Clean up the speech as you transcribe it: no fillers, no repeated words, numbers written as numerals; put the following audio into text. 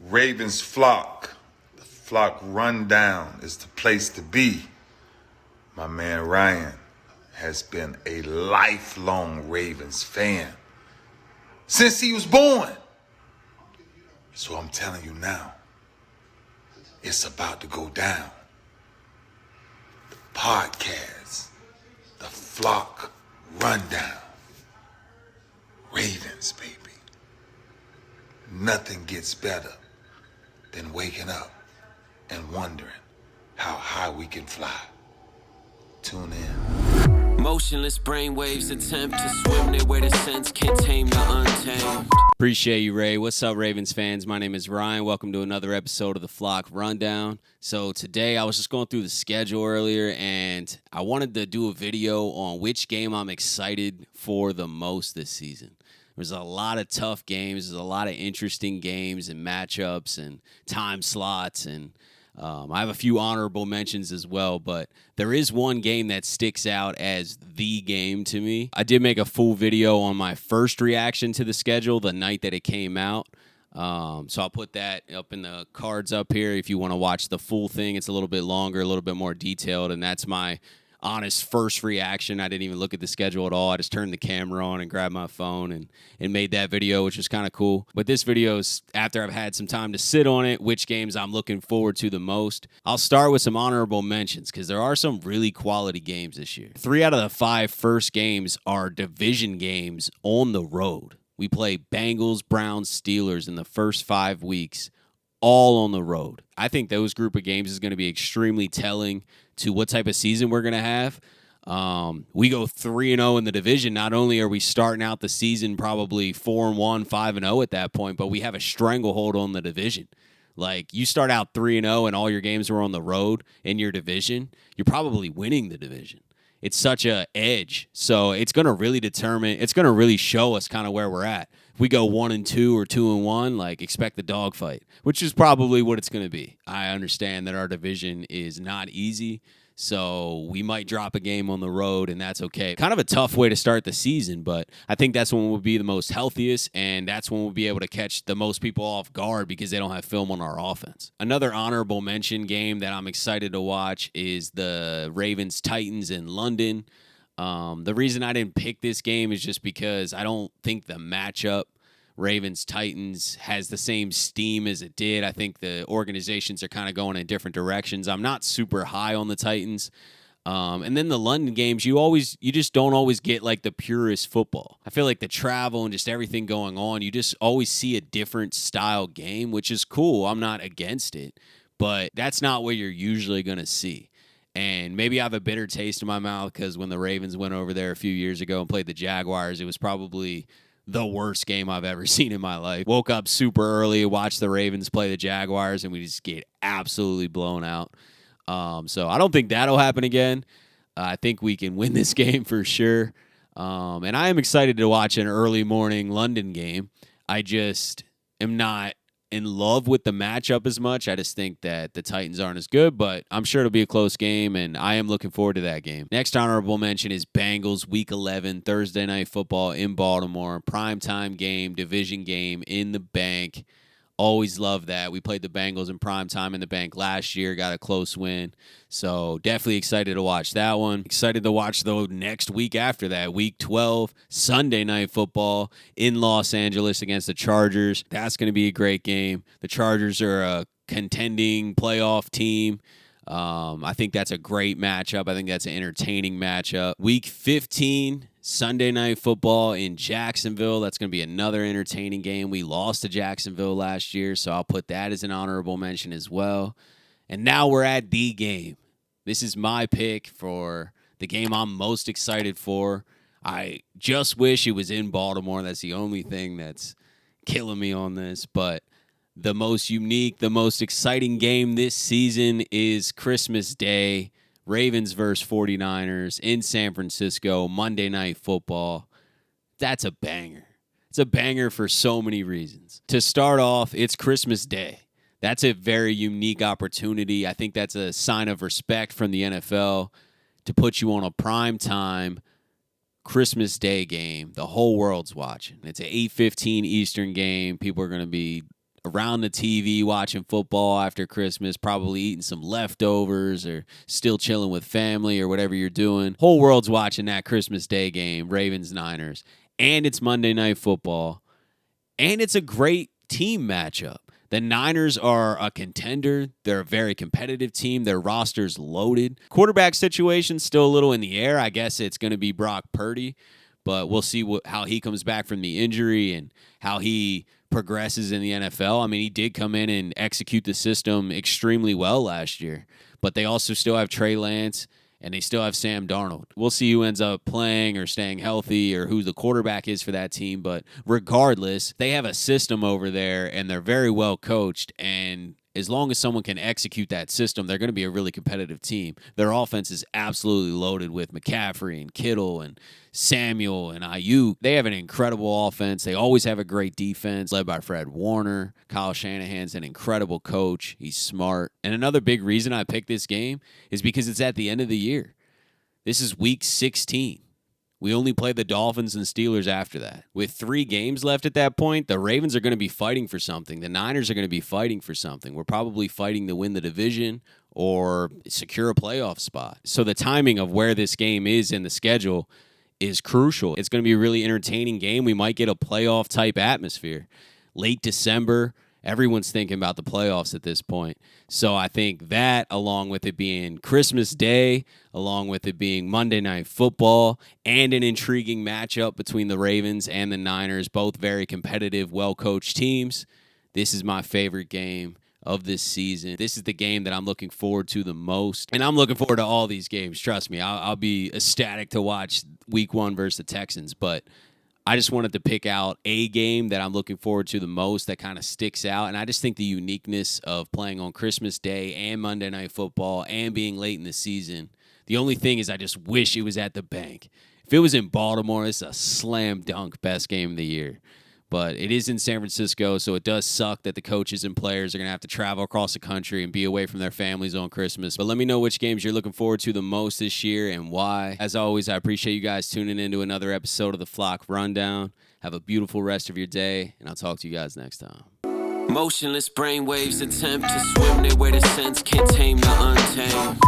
Ravens flock. The flock rundown is the place to be. My man Ryan has been a lifelong Ravens fan since he was born. So I'm telling you now, it's about to go down. The podcast, the flock rundown. Ravens, baby. Nothing gets better than waking up and wondering how high we can fly. Tune in. Motionless brainwaves attempt to swim their way to sense, can't tame the untamed. Appreciate you, Ray. What's up, Ravens fans? My name is Ryan. Welcome to another episode of the Flock Rundown. So today I was just going through the schedule earlier, and I wanted to do a video on which game I'm excited for the most this season. There's a lot of tough games. There's a lot of interesting games and matchups and time slots, and I have a few honorable mentions as well, but there is one game that sticks out as the game to me. I did make a full video on my first reaction to the schedule the night that it came out. So I'll put that up in the cards up here if you want to watch the full thing. It's a little bit longer, a little bit more detailed, and that's my honest first reaction. I didn't even look at the schedule at all. I just turned the camera on and grabbed my phone and made that video, which was kind of cool. But this video is after I've had some time to sit on it, which games I'm looking forward to the most. I'll start with some honorable mentions because there are some really quality games this year. 3 out of the 5 first games are division games on the road. We play Bengals, Browns, Steelers in the first 5 weeks, all on the road. I think those group of games is going to be extremely telling to what type of season we're going to have. We go 3-0 in the division. Not only are we starting out the season probably 4-1, 5-0 at that point, but we have a stranglehold on the division. Like, you start out 3-0 and all your games are on the road in your division, you're probably winning the division. It's such a edge. So it's going to really determine, it's going to really show us kind of where we're at. If we go 1-2 or 2-1, like, expect the dogfight, which is probably what it's going to be. I understand that our division is not easy, so we might drop a game on the road, and that's okay. Kind of a tough way to start the season, but I think that's when we'll be the most healthiest, and that's when we'll be able to catch the most people off guard because they don't have film on our offense. Another honorable mention game that I'm excited to watch is the Ravens-Titans in London. The reason I didn't pick this game is just because I don't think the matchup Ravens-Titans has the same steam as it did. I think the organizations are kind of going in different directions. I'm not super high on the Titans. And then the London games, you just don't always get like the purest football. I feel like the travel and just everything going on, you just always see a different style game, which is cool. I'm not against it, but that's not what you're usually going to see. And maybe I have a bitter taste in my mouth because when the Ravens went over there a few years ago and played the Jaguars, it was probably the worst game I've ever seen in my life. Woke up super early, watched the Ravens play the Jaguars, and we just get absolutely blown out. So I don't think that'll happen again. I think we can win this game for sure. And I am excited to watch an early morning London game. I just am not in love with the matchup as much. I just think that the Titans aren't as good, but I'm sure it'll be a close game, and I am looking forward to that game. Next honorable mention is Bengals Week 11, Thursday Night Football in Baltimore. Primetime game, division game in the bank. Always love that. We played the Bengals in primetime in the bank last year, got a close win. So definitely excited to watch that one. Excited to watch, though, next week after that, Week 12, Sunday Night Football in Los Angeles against the Chargers. That's going to be a great game. The Chargers are a contending playoff team. I think that's a great matchup. I think that's an entertaining matchup. Week 15, Sunday Night Football in Jacksonville. That's going to be another entertaining game. We lost to Jacksonville last year, so I'll put that as an honorable mention as well. And now we're at the game. This is my pick for the game I'm most excited for. I just wish it was in Baltimore. That's the only thing that's killing me on this, but the most unique, the most exciting game this season is Christmas Day, Ravens versus 49ers in San Francisco, Monday Night Football. That's a banger. It's a banger for so many reasons. To start off, it's Christmas Day. That's a very unique opportunity. I think that's a sign of respect from the NFL to put you on a prime time Christmas Day game. The whole world's watching. It's an 8:15 Eastern game. People are going to be around the TV watching football after Christmas, probably eating some leftovers or still chilling with family or whatever you're doing. Whole world's watching that Christmas Day game, Ravens-Niners. And it's Monday Night Football. And it's a great team matchup. The Niners are a contender. They're a very competitive team. Their roster's loaded. Quarterback situation's still a little in the air. I guess it's going to be Brock Purdy, but we'll see how he comes back from the injury and how he progresses in the NFL. I mean, he did come in and execute the system extremely well last year, but they also still have Trey Lance and they still have Sam Darnold. We'll see who ends up playing or staying healthy or who the quarterback is for that team. But regardless, they have a system over there, and they're very well coached. And as long as someone can execute that system, they're going to be a really competitive team. Their offense is absolutely loaded with McCaffrey and Kittle and Samuel and Ayuk. They have an incredible offense. They always have a great defense led by Fred Warner. Kyle Shanahan's an incredible coach. He's smart. And another big reason I picked this game is because it's at the end of the year. This is week 16. We only play the Dolphins and Steelers after that. With 3 games left at that point, the Ravens are going to be fighting for something. The Niners are going to be fighting for something. We're probably fighting to win the division or secure a playoff spot. So the timing of where this game is in the schedule is crucial. It's going to be a really entertaining game. We might get a playoff-type atmosphere. Late December, everyone's thinking about the playoffs at this point. So I think that, along with it being Christmas Day, along with it being Monday Night Football, and an intriguing matchup between the Ravens and the Niners, both very competitive, well-coached teams, this is my favorite game of this season. This is the game that I'm looking forward to the most. And I'm looking forward to all these games. Trust me, I'll be ecstatic to watch week 1 versus the Texans. But I just wanted to pick out a game that I'm looking forward to the most that kind of sticks out. And I just think the uniqueness of playing on Christmas Day and Monday Night Football and being late in the season. The only thing is I just wish it was at the bank. If it was in Baltimore, it's a slam dunk best game of the year. But it is in San Francisco, so it does suck that the coaches and players are going to have to travel across the country and be away from their families on Christmas. But let me know which games you're looking forward to the most this year and why. As always, I appreciate you guys tuning in to another episode of the Flock Rundown. Have a beautiful rest of your day, and I'll talk to you guys next time. Motionless brainwaves attempt to swim their way to sense, can't tame the untamed.